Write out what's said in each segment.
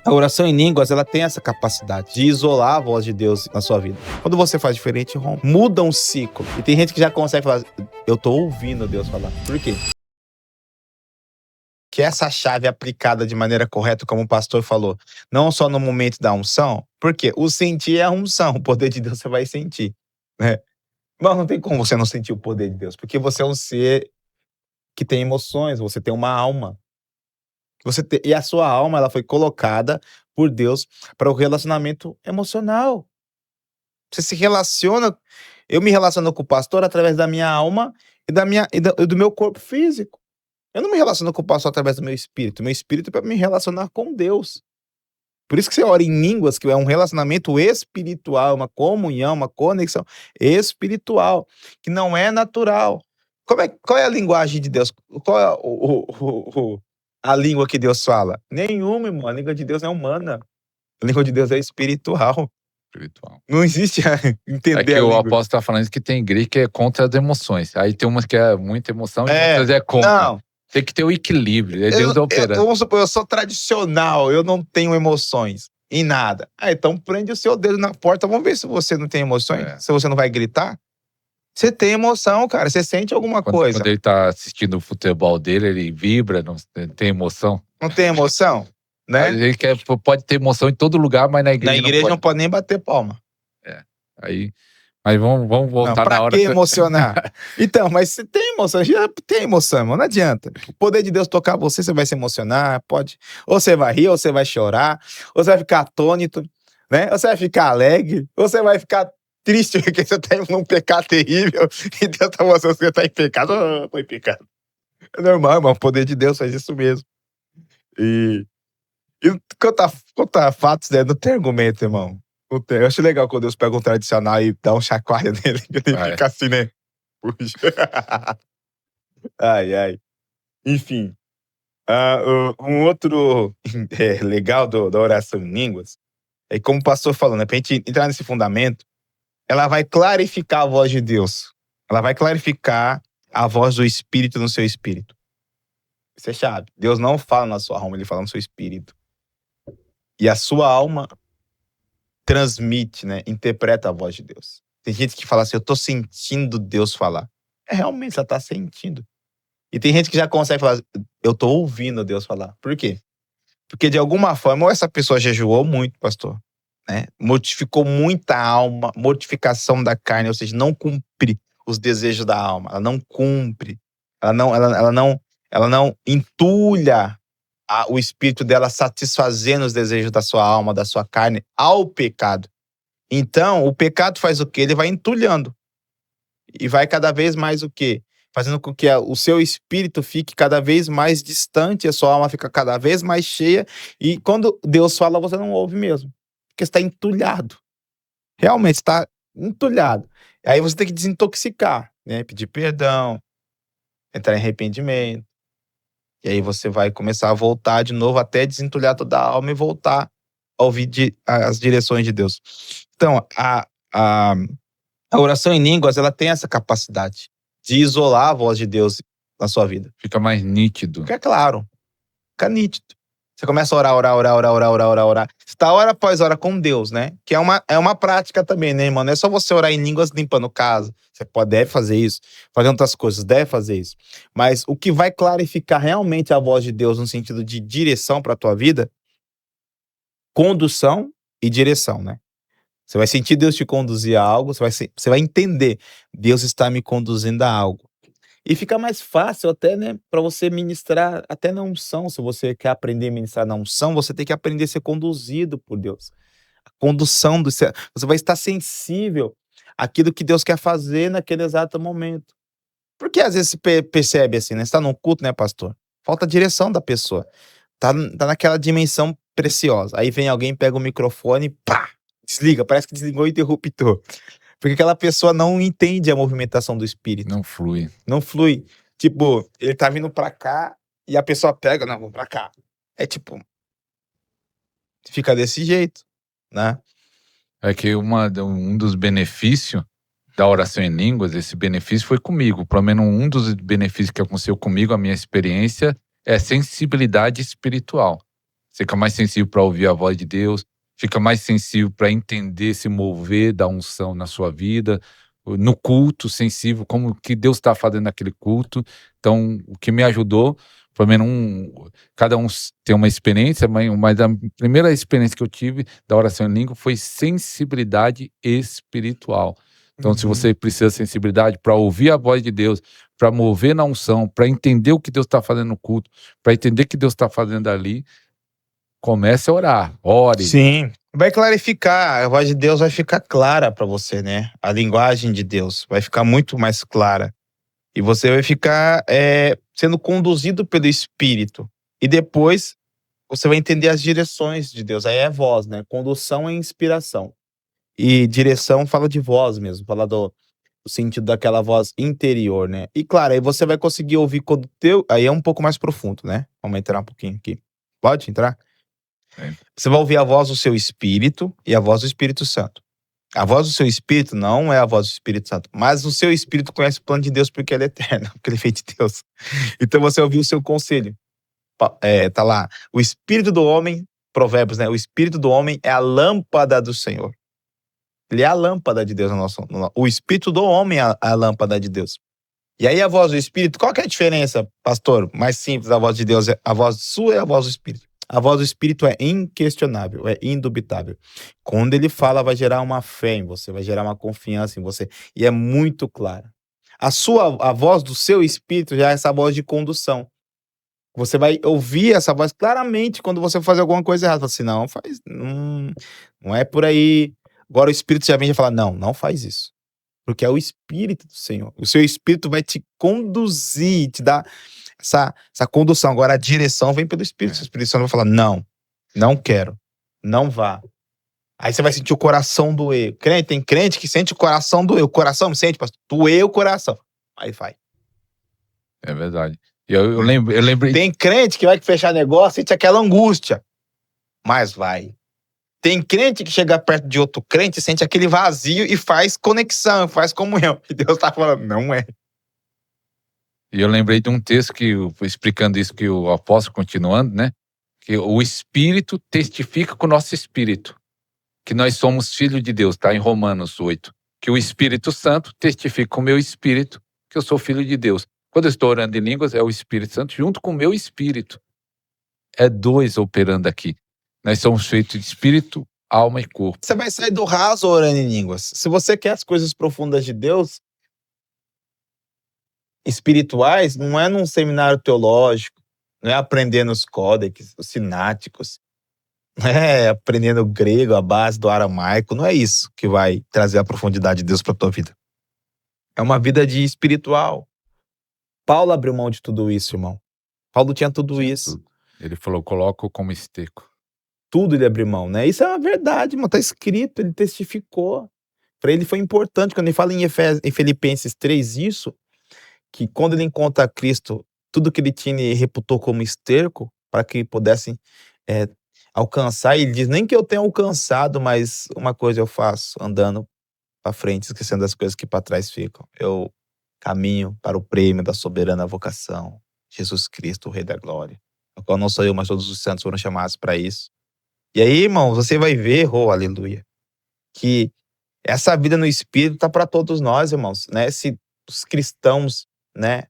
A oração em línguas, ela tem essa capacidade de isolar a voz de Deus na sua vida. Quando você faz diferente, rompe. Muda um ciclo. E tem gente que já consegue falar, eu tô ouvindo Deus falar. Por quê? Que essa chave aplicada de maneira correta, como o pastor falou, não só no momento da unção, porque o sentir é a unção, o poder de Deus você vai sentir, né? Mas não tem como você não sentir o poder de Deus, porque você é um ser que tem emoções, você tem uma alma. E a sua alma, ela foi colocada por Deus para o relacionamento emocional. Você se relaciona, eu me relaciono com o pastor através da minha alma e do meu corpo físico. Eu não me relaciono com o pastor através do meu espírito. Meu espírito é para me relacionar com Deus. Por isso que você ora em línguas, que é um relacionamento espiritual, uma comunhão, uma conexão espiritual, que não é natural. Qual é a linguagem de Deus? Qual é a língua que Deus fala? Nenhuma, irmão. A língua de Deus é humana. A língua de Deus é espiritual. Não existe entender É que a o língua. apóstolo está falando que tem igreja que é contra as emoções. Aí tem umas que é muita emoção e outras é contra. Não. Tem que ter o equilíbrio. É Deus operando. Vamos supor, eu sou tradicional, eu não tenho emoções em nada. Então prende o seu dedo na porta, vamos ver se você não tem emoções, se você não vai gritar. Você tem emoção, cara, você sente alguma coisa. Quando ele tá assistindo o futebol dele, ele vibra, não tem emoção. Não tem emoção, né? Ele pode ter emoção em todo lugar, mas na igreja não pode nem bater palma. Mas vamos voltar na hora. Pra que emocionar? Então, mas você tem emoção, já tem emoção, irmão, não adianta. O poder de Deus tocar você vai se emocionar, pode. Ou você vai rir, ou você vai chorar, ou você vai ficar atônito, né? Ou você vai ficar alegre, ou você vai ficar triste porque você tá em um pecado terrível e Deus tá mostrando que você tá em pecado. Oh, tô em pecado. É normal, irmão, o poder de Deus faz isso mesmo. E quanto a fatos, né, não tem argumento, irmão. Eu acho legal quando Deus pega um tradicional e dá um chacoalho nele, que ele fica assim, né? Puxa. Ai. Enfim. Um outro legal da oração em línguas é como o pastor falou, né? Pra gente entrar nesse fundamento, ela vai clarificar a voz de Deus. Ela vai clarificar a voz do Espírito no seu espírito. Isso é chave. Deus não fala na sua alma, ele fala no seu espírito. E a sua alma transmite, né? Interpreta a voz de Deus. Tem gente que fala assim, eu tô sentindo Deus falar. Realmente, ela tá sentindo. E tem gente que já consegue falar, eu tô ouvindo Deus falar. Por quê? Porque de alguma forma, ou essa pessoa jejuou muito, pastor, né? Mortificou muita alma, mortificação da carne, ou seja, não cumpre os desejos da alma. Ela não cumpre. Ela não entulha o espírito dela satisfazendo os desejos da sua alma, da sua carne, ao pecado. Então, o pecado faz o quê? Ele vai entulhando. E vai cada vez mais o quê? Fazendo com que o seu espírito fique cada vez mais distante, a sua alma fica cada vez mais cheia. E quando Deus fala, você não ouve mesmo. Porque está entulhado. Realmente está entulhado. Aí você tem que desintoxicar, né? Pedir perdão, entrar em arrependimento. E aí você vai começar a voltar de novo até desentulhar toda a alma e voltar a ouvir as direções de Deus. Então, a oração em línguas, ela tem essa capacidade de isolar a voz de Deus na sua vida. Fica mais nítido. Fica claro. Fica nítido. Você começa a orar. Você tá hora após hora com Deus, né? Que é uma prática também, né, irmão? Não é só você orar em línguas limpando casa. Você deve fazer isso. Fazendo outras coisas, deve fazer isso. Mas o que vai clarificar realmente a voz de Deus no sentido de direção para a tua vida, condução e direção, né? Você vai sentir Deus te conduzir a algo, você vai entender, Deus está me conduzindo a algo. E fica mais fácil até, né, para você ministrar até na unção. Se você quer aprender a ministrar na unção, você tem que aprender a ser conduzido por Deus. A condução você vai estar sensível àquilo que Deus quer fazer naquele exato momento. Porque às vezes você percebe assim, né? Você tá num culto, né, pastor? Falta a direção da pessoa. Tá naquela dimensão preciosa. Aí vem alguém, pega o microfone e pá! Desliga, parece que desligou o interruptor. Porque aquela pessoa não entende a movimentação do espírito. Não flui. Não flui. Tipo, ele tá vindo pra cá e a pessoa pega, não, vamos pra cá. É tipo, fica desse jeito, né? É que um dos benefícios da oração em línguas, esse benefício foi comigo. Pelo menos um dos benefícios que aconteceu comigo, a minha experiência, é sensibilidade espiritual. fica mais sensível para ouvir a voz de Deus, fica mais sensível para entender, se mover da unção na sua vida, no culto, sensível, como que Deus está fazendo naquele culto. Então, o que me ajudou, pelo menos cada um tem uma experiência, mas a primeira experiência que eu tive da oração em língua foi sensibilidade espiritual. Então, se você precisa de sensibilidade para ouvir a voz de Deus, para mover na unção, para entender o que Deus está fazendo no culto, para entender o que Deus está fazendo ali, comece a orar, ore. Sim. Vai clarificar, a voz de Deus vai ficar clara para você, né? A linguagem de Deus vai ficar muito mais clara. E você vai ficar sendo conduzido pelo Espírito. E depois você vai entender as direções de Deus. Aí é voz, né? Condução é inspiração. E direção fala de voz mesmo, fala do sentido daquela voz interior, né? E claro, aí você vai conseguir ouvir quando aí é um pouco mais profundo, né? Vamos entrar um pouquinho aqui. Pode entrar? Você vai ouvir a voz do seu espírito e a voz do Espírito Santo. A voz do seu espírito não é a voz do Espírito Santo, mas o seu espírito conhece o plano de Deus porque ele é eterno, porque ele é feito de Deus. Então você ouviu o seu conselho. Tá lá, o espírito do homem, Provérbios, né? O espírito do homem é a lâmpada do Senhor. Ele é a lâmpada de Deus o espírito do homem é a lâmpada de Deus. E aí a voz do espírito, qual que é a diferença, pastor? Mais simples, a voz de Deus, a voz sua é a voz do espírito. A voz do espírito é inquestionável, é indubitável. Quando ele fala, vai gerar uma fé em você, vai gerar uma confiança em você. E é muito clara. A voz do seu espírito já é essa voz de condução. Você vai ouvir essa voz claramente quando você fazer alguma coisa errada. Você fala assim, não é por aí. Agora o espírito já vem e fala, não faz isso. Porque é o espírito do Senhor. O seu espírito vai te conduzir, te dar essa condução. Agora a direção vem pelo Espírito. O Espírito Santo vai falar, não quero, não vá. Aí você vai sentir o coração doer. Tem crente que sente o coração doer. O coração me sente, pastor, doer o coração. Aí vai. É verdade. Eu lembrei. Tem crente que vai fechar negócio, sente aquela angústia. Mas vai. Tem crente que chega perto de outro crente, sente aquele vazio e faz conexão, faz comunhão. E Deus tá falando, não é. E eu lembrei de um texto explicando isso, que o apóstolo continuando, né? Que o Espírito testifica com o nosso espírito que nós somos filhos de Deus, tá? Em Romanos 8. Que o Espírito Santo testifica com o meu espírito que eu sou filho de Deus. Quando eu estou orando em línguas, é o Espírito Santo junto com o meu espírito. É dois operando aqui. Nós somos feitos de espírito, alma e corpo. Você vai sair do raso orando em línguas. Se você quer as coisas profundas de Deus, espirituais, não é num seminário teológico, não é aprendendo os códex, os sináticos, não é aprendendo grego, a base do aramaico, não é isso que vai trazer a profundidade de Deus para tua vida. É uma vida de espiritual. Paulo abriu mão de tudo isso, irmão. Paulo tinha tudo isso. Tudo. Ele falou, coloco como esteco. Tudo ele abriu mão, né? Isso é uma verdade, irmão. Tá escrito, ele testificou. Para ele foi importante. Quando ele fala em Filipenses 3 isso, que quando ele encontra Cristo, tudo que ele tinha ele reputou como esterco, para que pudessem alcançar. E ele diz, nem que eu tenha alcançado, mas uma coisa eu faço, andando para frente, esquecendo das coisas que para trás ficam. Eu caminho para o prêmio da soberana vocação, Jesus Cristo, o Rei da Glória, o qual não sou eu, mas todos os santos foram chamados para isso. E aí, irmão, você vai ver, aleluia, que essa vida no Espírito tá para todos nós, irmãos, né? Se os cristãos, né,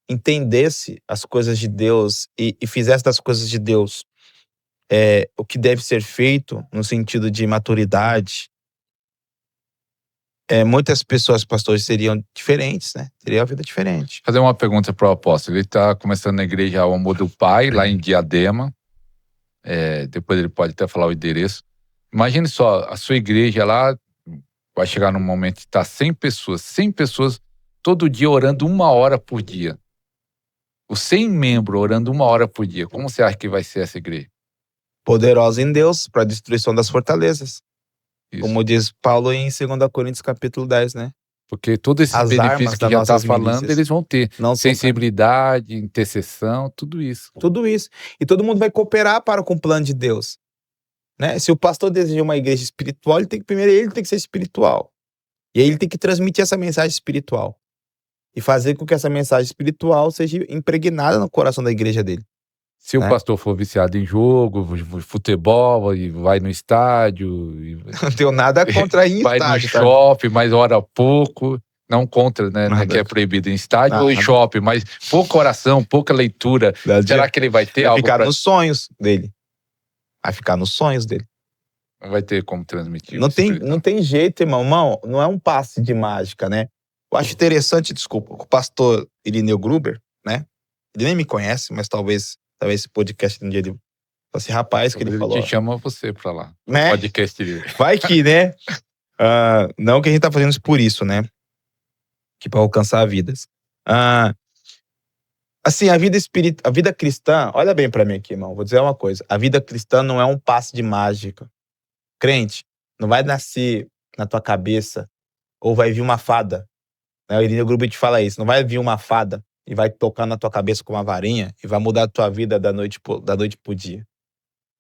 entendesse as coisas de Deus e fizesse das coisas de Deus o que deve ser feito no sentido de maturidade, muitas pessoas, pastores, seriam diferentes, né? Teria uma vida diferente. Fazer uma pergunta para o apóstolo. Ele está começando na igreja O Amor do Pai, lá em Diadema. Depois ele pode até falar o endereço. Imagine só, a sua igreja lá vai chegar num momento que está 100 pessoas todo dia orando 1 hora por dia. Os 100 membros orando 1 hora por dia. Como você acha que vai ser essa igreja? Poderosa em Deus para a destruição das fortalezas. Isso. Como diz Paulo em 2 Coríntios capítulo 10, né? Porque todo esse benefício que já está falando, eles vão ter. Sensibilidade, intercessão, tudo isso. Tudo isso. E todo mundo vai cooperar com o plano de Deus. Né? Se o pastor deseja uma igreja espiritual, ele tem que ser espiritual. E aí ele tem que transmitir essa mensagem espiritual. E fazer com que essa mensagem espiritual seja impregnada no coração da igreja dele. Se o né? pastor for viciado em jogo, futebol, e vai no estádio, Não tenho nada contra ir em vai no estádio, tá? shopping, mas ora pouco. Não contra, né? Nada. Que é proibido em estádio ou em Nada. shopping, mas pouca oração, pouca leitura. Será que ele vai ter Vai algo ficar pra... nos sonhos dele. Vai ficar nos sonhos dele. Não vai ter como transmitir. Não tem jeito, irmão. Não é um passe de mágica, né? Eu acho interessante, desculpa, o pastor Irineu Gruber, né? Ele nem me conhece, mas talvez esse podcast um dia ele fala assim, rapaz, que ele falou. Ele te chama você pra lá. Né? Podcast dele. Vai que, né? Não que a gente tá fazendo isso por isso, né? Que pra alcançar vidas. Assim, a vida cristã, olha bem pra mim aqui, irmão, vou dizer uma coisa. A vida cristã não é um passe de mágica. Crente, não vai nascer na tua cabeça ou vai vir uma fada. Né? O Irineu Gruber te fala isso. Não vai vir uma fada e vai tocar na tua cabeça com uma varinha e vai mudar a tua vida da noite pro dia.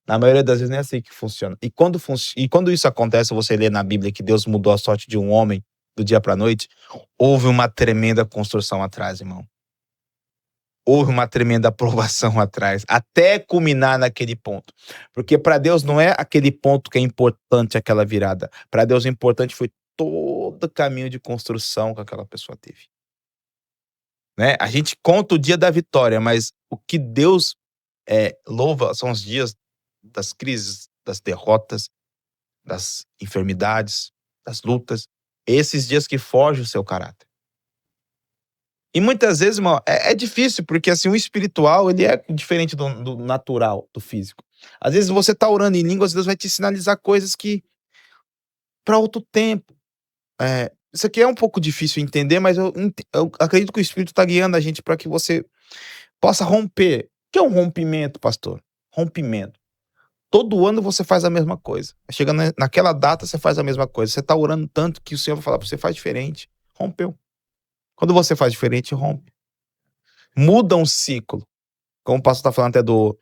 Na maioria das vezes não é assim que funciona. E quando isso acontece, você lê na Bíblia que Deus mudou a sorte de um homem do dia pra noite, houve uma tremenda construção atrás, irmão. Houve uma tremenda aprovação atrás, até culminar naquele ponto. Porque para Deus não é aquele ponto que é importante, aquela virada. Para Deus o importante foi todo o caminho de construção que aquela pessoa teve. Né? A gente conta o dia da vitória, mas o que Deus louva são os dias das crises, das derrotas, das enfermidades, das lutas. Esses dias que forjam o seu caráter. E muitas vezes, irmão, é difícil, porque assim, o espiritual, ele é diferente do natural, do físico. Às vezes você tá orando em línguas, Deus vai te sinalizar coisas que para outro tempo. Isso aqui é um pouco difícil entender, mas eu acredito que o Espírito tá guiando a gente para que você possa romper. O que é um rompimento, pastor? Rompimento. Todo ano você faz a mesma coisa. Chega naquela data, você faz a mesma coisa. Você tá orando tanto que o Senhor vai falar para você, faz diferente. Rompeu. Quando você faz diferente, rompe. Muda um ciclo. Como o pastor tá falando até do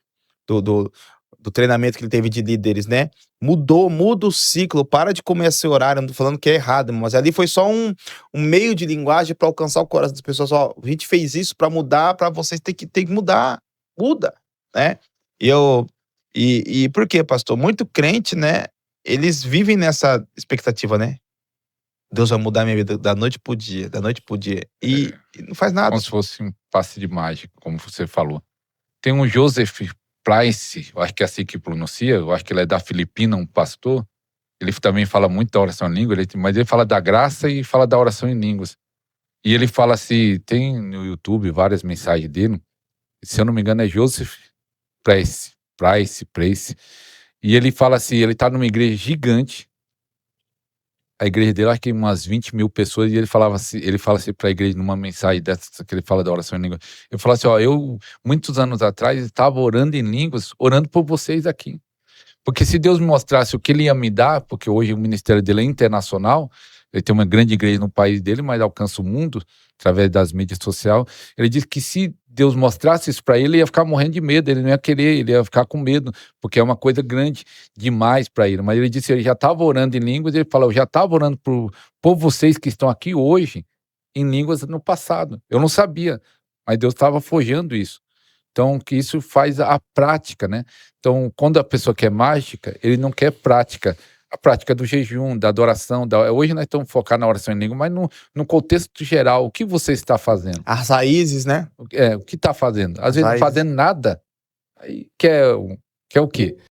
treinamento que ele teve de líderes, né? Muda o ciclo, para de comer esse horário. Não tô falando que é errado, mas ali foi só um meio de linguagem para alcançar o coração das pessoas. Ó, a gente fez isso para mudar, para vocês ter que mudar. Muda, né? E por quê, pastor? Muito crente, né? Eles vivem nessa expectativa, né? Deus vai mudar minha vida da noite pro dia, da noite pro dia. E não faz nada. Como se fosse um passe de mágica, como você falou. Tem um Joseph Price, eu acho que é assim que pronuncia, eu acho que ele é da Filipina, um pastor. Ele também fala muito da oração em língua, mas ele fala da graça e fala da oração em línguas. E ele fala assim, tem no YouTube várias mensagens dele, se eu não me engano é Joseph Price. E ele fala assim, ele tá numa igreja gigante, a igreja dele, acho que umas 20 mil pessoas, e ele fala assim pra igreja, numa mensagem dessa que ele fala da oração em língua, ele fala assim, ó, eu, muitos anos atrás, estava orando em línguas, orando por vocês aqui. Porque se Deus me mostrasse o que ele ia me dar, porque hoje o ministério dele é internacional, ele tem uma grande igreja no país dele, mas alcança o mundo através das mídias sociais. Ele disse que se Deus mostrasse isso para ele, ele ia ficar morrendo de medo, ele não ia querer, ele ia ficar com medo, porque é uma coisa grande demais para ele. Mas ele disse que ele já estava orando em línguas, e ele falou, eu já estava orando por vocês que estão aqui hoje, em línguas no passado. Eu não sabia, mas Deus estava forjando isso. Então, que isso faz a prática, né? Então, quando a pessoa quer mágica, ele não quer prática. A prática do jejum, da adoração. Hoje nós estamos focados na oração em língua, mas no contexto geral, o que você está fazendo? As raízes, né? O que está fazendo? Às vezes não fazendo nada. Aí quer o quê?